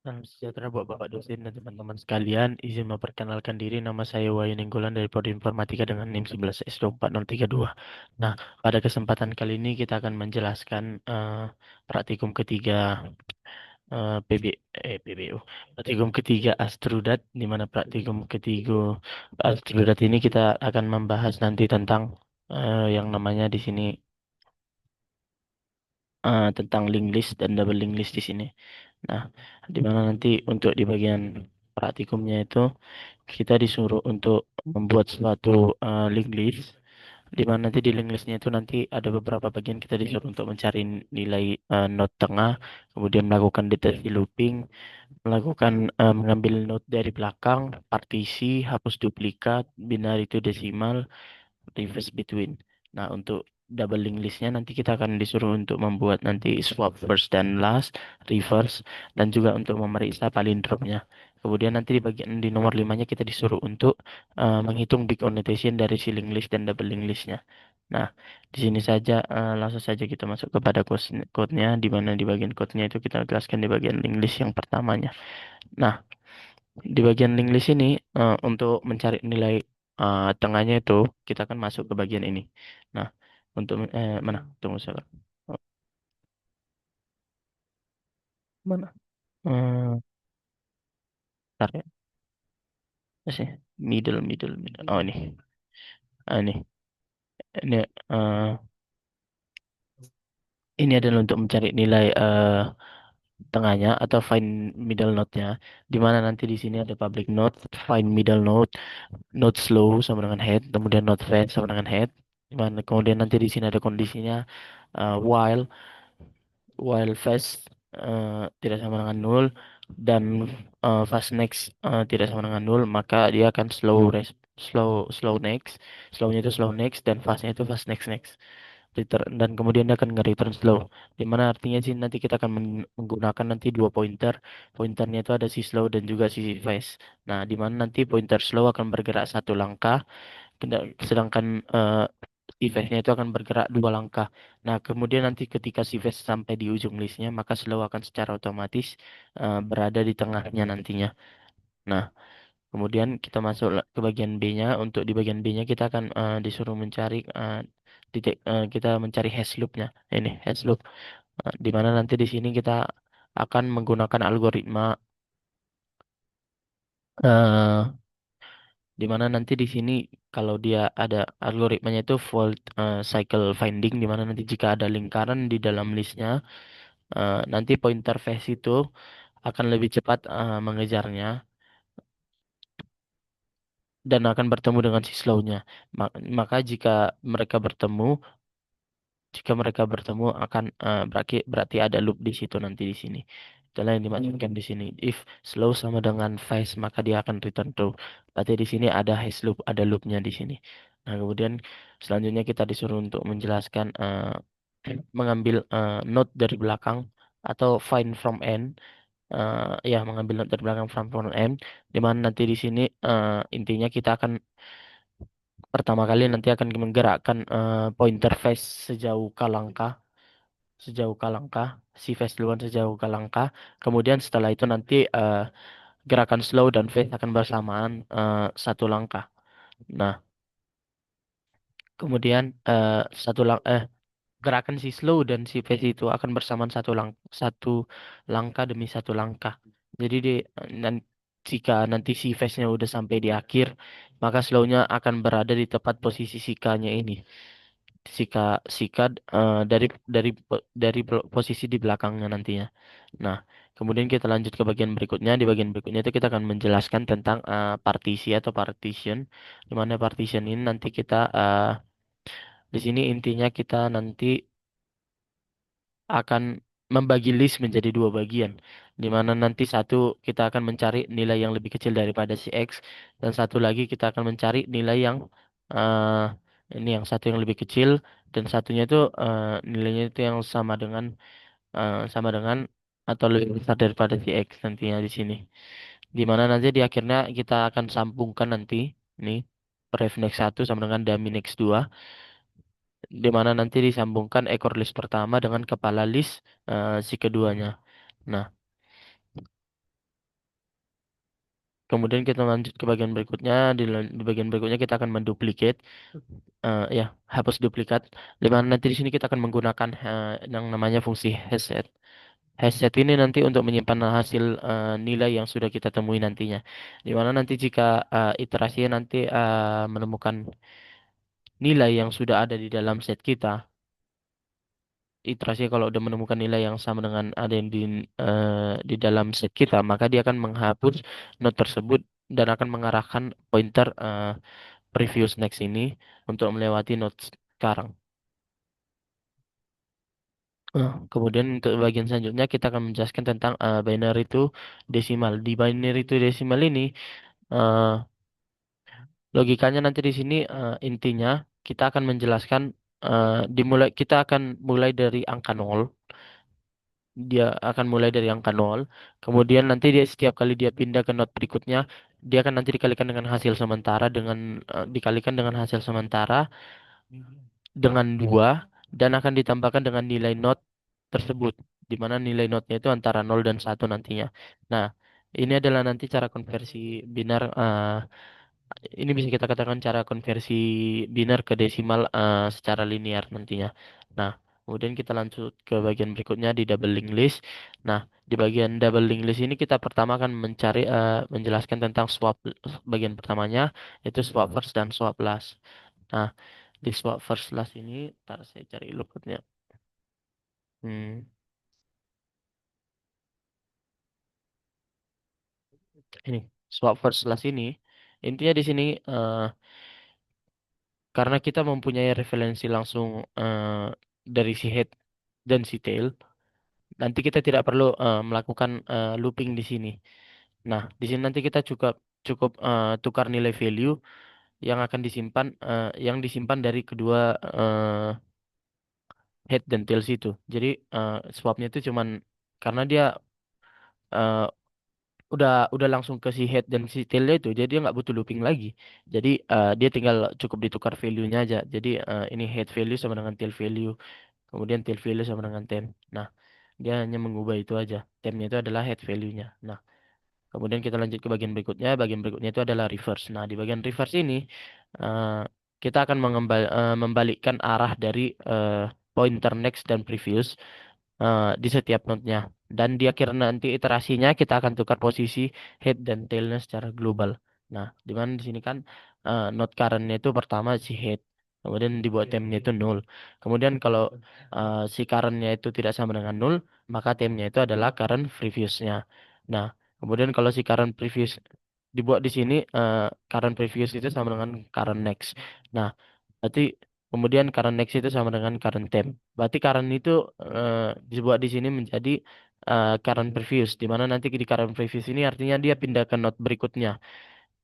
Salam sejahtera buat Bapak dosen dan teman-teman sekalian. Izin memperkenalkan diri, nama saya Wahyu Nenggolan dari Prodi Informatika dengan NIM 11S24032. Nah, pada kesempatan kali ini kita akan menjelaskan praktikum ketiga PBU. Praktikum ketiga Astrudat, di mana praktikum ketiga Astrudat ini kita akan membahas nanti tentang yang namanya di sini tentang link list dan double link list di sini. Nah, di mana nanti untuk di bagian praktikumnya itu kita disuruh untuk membuat suatu link list, di mana nanti di link listnya itu nanti ada beberapa bagian kita disuruh untuk mencari nilai node tengah, kemudian melakukan deteksi looping, melakukan mengambil node dari belakang, partisi, hapus duplikat, binary to decimal, reverse between. Nah, untuk double link listnya nanti kita akan disuruh untuk membuat nanti swap first dan last, reverse, dan juga untuk memeriksa palindromnya. Kemudian nanti di bagian di nomor limanya kita disuruh untuk menghitung big annotation dari si link list dan double link listnya. Nah, di sini saja langsung saja kita masuk kepada code-nya, di mana di bagian code-nya itu kita jelaskan di bagian link list yang pertamanya. Nah, di bagian link list ini untuk mencari nilai tengahnya itu kita akan masuk ke bagian ini. Nah, untuk mana? Tunggu sebentar. Oh, mana? Bentar ya. Masih middle. Oh ini. Ini. Ini eh, ini adalah untuk mencari nilai tengahnya atau find middle node-nya. Di mana nanti di sini ada public node, find middle node, node slow sama dengan head, kemudian node fast sama dengan head. Di mana kemudian nanti di sini ada kondisinya while fast tidak sama dengan nol dan fast next tidak sama dengan nol, maka dia akan slow next. Slownya itu slow next dan fastnya itu fast next next. Dan kemudian dia akan nge-return slow. Di mana artinya sih nanti kita akan menggunakan nanti dua pointer. Pointernya itu ada si slow dan juga si fast. Nah, di mana nanti pointer slow akan bergerak satu langkah, sedangkan si-Fast-nya itu akan bergerak dua langkah. Nah, kemudian nanti ketika si Fast sampai di ujung listnya, maka slow akan secara otomatis berada di tengahnya nantinya. Nah, kemudian kita masuk ke bagian B-nya. Untuk di bagian B-nya kita akan disuruh mencari kita mencari hash loop-nya. Ini hash loop. Di mana nanti di sini kita akan menggunakan algoritma eh, di mana nanti di sini kalau dia ada algoritmanya itu fault cycle finding, di mana nanti jika ada lingkaran di dalam listnya nanti pointer face itu akan lebih cepat mengejarnya dan akan bertemu dengan si slownya. Maka mereka bertemu jika mereka bertemu akan berarti ada loop di situ nanti di sini. Itulah yang dimaksudkan di sini. If slow sama dengan fast maka dia akan return true. Berarti di sini ada hash loop, ada loopnya di sini. Nah, kemudian selanjutnya kita disuruh untuk menjelaskan mengambil node dari belakang atau find from end. Ya, mengambil node dari belakang from end, di mana nanti di sini intinya kita akan pertama kali nanti akan menggerakkan pointer face sejauh kalangkah, si face duluan sejauh kalangkah. Kemudian setelah itu nanti gerakan slow dan face akan bersamaan satu langkah. Nah, kemudian gerakan si slow dan si face itu akan bersamaan satu langkah demi satu langkah. Jadi jika nanti si face-nya udah sampai di akhir, maka slownya akan berada di tepat posisi sikanya ini. Sika Sika dari posisi di belakangnya nantinya. Nah, kemudian kita lanjut ke bagian berikutnya. Di bagian berikutnya itu kita akan menjelaskan tentang partisi atau partition. Di mana partition ini nanti kita di sini intinya kita nanti akan membagi list menjadi dua bagian, di mana nanti satu kita akan mencari nilai yang lebih kecil daripada si X, dan satu lagi kita akan mencari nilai yang eh ini yang satu yang lebih kecil, dan satunya itu nilainya itu yang sama dengan atau lebih besar daripada si X nantinya di sini. Di mana nanti di akhirnya kita akan sambungkan nanti ini ref next 1 sama dengan dummy next 2, di mana nanti disambungkan ekor list pertama dengan kepala list si keduanya. Nah, Kemudian kita lanjut ke bagian berikutnya. Di bagian berikutnya kita akan menduplicate, ya, hapus duplikat. Di mana nanti di sini kita akan menggunakan yang namanya fungsi hasset. Hasset ini nanti untuk menyimpan hasil nilai yang sudah kita temui nantinya. Di mana nanti jika iterasinya nanti menemukan nilai yang sudah ada di dalam set kita, iterasi kalau udah menemukan nilai yang sama dengan ada yang di dalam set kita, maka dia akan menghapus node tersebut dan akan mengarahkan pointer previous next ini untuk melewati node sekarang. Kemudian untuk bagian selanjutnya kita akan menjelaskan tentang binary to desimal. Di binary to desimal ini eh, logikanya nanti di sini intinya kita akan menjelaskan kita akan mulai dari angka nol. Dia akan mulai dari angka nol. Kemudian nanti dia setiap kali dia pindah ke node berikutnya, dia akan nanti dikalikan dengan hasil sementara dikalikan dengan hasil sementara dengan dua dan akan ditambahkan dengan nilai not tersebut, di mana nilai notnya itu antara nol dan satu nantinya. Nah, ini adalah nanti cara konversi binar. Ini bisa kita katakan cara konversi binar ke desimal secara linear nantinya. Nah, kemudian kita lanjut ke bagian berikutnya di double linked list. Nah, di bagian double linked list ini kita pertama akan menjelaskan tentang swap. Bagian pertamanya itu swap first dan swap last. Nah, di swap first last ini, ntar saya cari luputnya. Hmm, ini swap first last ini intinya di sini karena kita mempunyai referensi langsung dari si head dan si tail, nanti kita tidak perlu melakukan looping di sini. Nah, di sini nanti kita cukup cukup tukar nilai value yang disimpan dari kedua head dan tails itu. Jadi swapnya itu cuman karena dia eh, udah langsung ke si head dan si tailnya itu, jadi dia nggak butuh looping lagi. Jadi dia tinggal cukup ditukar value-nya aja. Jadi ini head value sama dengan tail value, kemudian tail value sama dengan temp. Nah, dia hanya mengubah itu aja. Tempnya itu adalah head value-nya. Nah, kemudian kita lanjut ke bagian berikutnya. Bagian berikutnya itu adalah reverse. Nah, di bagian reverse ini eh, kita akan membalikkan arah dari eh, pointer next dan previous di setiap node-nya. Dan di akhir nanti iterasinya kita akan tukar posisi head dan tail-nya secara global. Nah, di mana di sini kan node current-nya itu pertama si head, kemudian dibuat temnya itu nol. Kemudian kalau si current-nya itu tidak sama dengan nol, maka temnya itu adalah current previous-nya. Nah, kemudian kalau si current previous dibuat di sini current previous itu sama dengan current next. Nah, berarti kemudian current next itu sama dengan current temp. Berarti current itu dibuat di sini menjadi current previous, di mana nanti di current previous ini artinya dia pindah ke node berikutnya,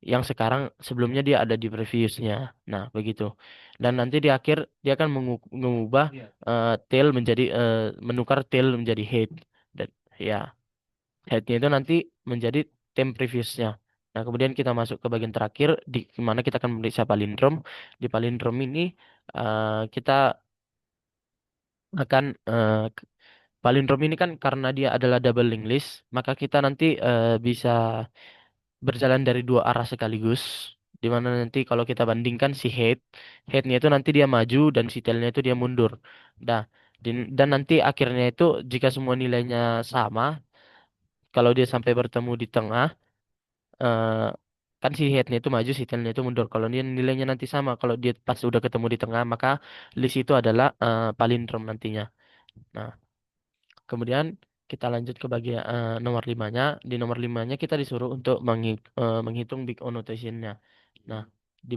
yang sekarang sebelumnya dia ada di previous-nya. Nah, begitu. Dan nanti di akhir dia akan mengubah tail menjadi menukar tail menjadi head. Dan ya, headnya itu nanti menjadi temp previous-nya. Nah, kemudian kita masuk ke bagian terakhir di mana kita akan memeriksa palindrom. Di palindrom ini kita akan palindrom ini kan karena dia adalah double linked list, maka kita nanti bisa berjalan dari dua arah sekaligus. Di mana nanti kalau kita bandingkan si headnya itu nanti dia maju dan si tailnya itu dia mundur. Nah, dan nanti akhirnya itu jika semua nilainya sama, kalau dia sampai bertemu di tengah, eh, kan si headnya itu maju, si tailnya itu mundur. Kalau dia nilainya nanti sama, kalau dia pas udah ketemu di tengah, maka list itu adalah palindrom nantinya. Nah, kemudian kita lanjut ke bagian nomor limanya. Di nomor limanya kita disuruh untuk menghitung big O notation-nya. Nah, di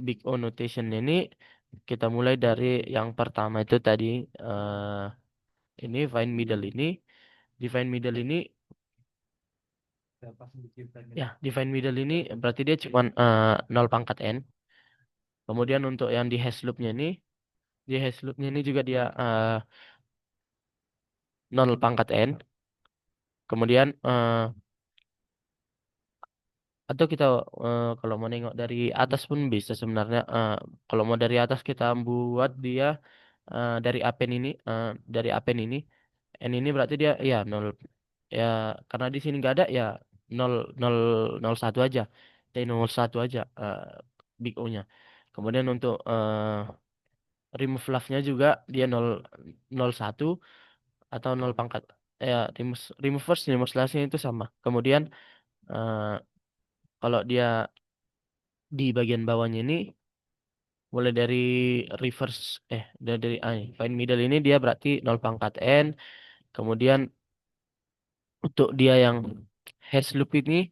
big O notation ini kita mulai dari yang pertama itu tadi ini find middle ini. Di find middle ini ya, di find middle ini berarti dia cuma 0 pangkat n. Kemudian untuk yang di hash loop-nya ini, di hash loop-nya ini juga dia 0 pangkat n. Kemudian atau kita kalau mau nengok dari atas pun bisa sebenarnya. Kalau mau dari atas kita buat dia dari apen ini, dari apen ini, n ini berarti dia ya nol. Ya karena di sini nggak ada ya nol nol nol satu aja. T01 aja big O-nya. Kemudian untuk remove love-nya juga dia nol satu atau nol pangkat. Ya, remove first, remove last-nya itu sama. Kemudian eh, kalau dia di bagian bawahnya ini mulai dari reverse dari find middle ini dia berarti nol pangkat n. Kemudian untuk dia yang hash loop ini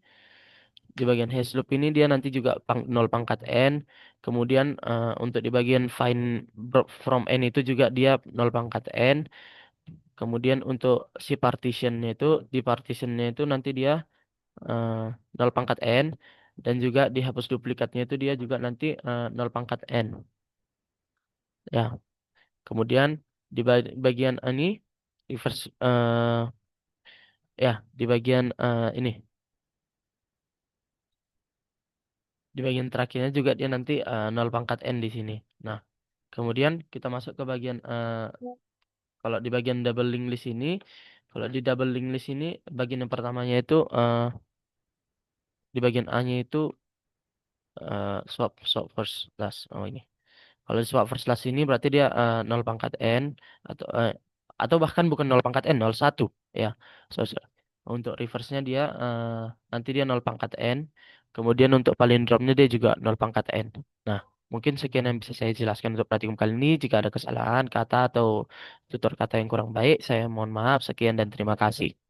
di bagian hash loop ini dia nanti juga nol pangkat n. Kemudian untuk di bagian find from n itu juga dia nol pangkat n. Kemudian untuk si partitionnya itu di partitionnya itu nanti dia eh, nol pangkat n dan juga dihapus duplikatnya itu dia juga nanti nol pangkat n. Ya, kemudian di bagian ini reverse ya di bagian ini di bagian terakhirnya juga dia nanti nol pangkat n di sini. Nah, kemudian kita masuk ke bagian kalau di bagian double link list ini, kalau di double link list ini bagian yang pertamanya itu di bagian A-nya itu swap swap first last. Oh ini. Kalau di swap first last ini berarti dia nol pangkat n atau bahkan bukan nol pangkat n, nol satu ya. So, untuk reverse-nya dia nanti dia nol pangkat n. Kemudian untuk palindromnya dia juga nol pangkat n. Nah, mungkin sekian yang bisa saya jelaskan untuk praktikum kali ini. Jika ada kesalahan kata atau tutur kata yang kurang baik, saya mohon maaf. Sekian dan terima kasih.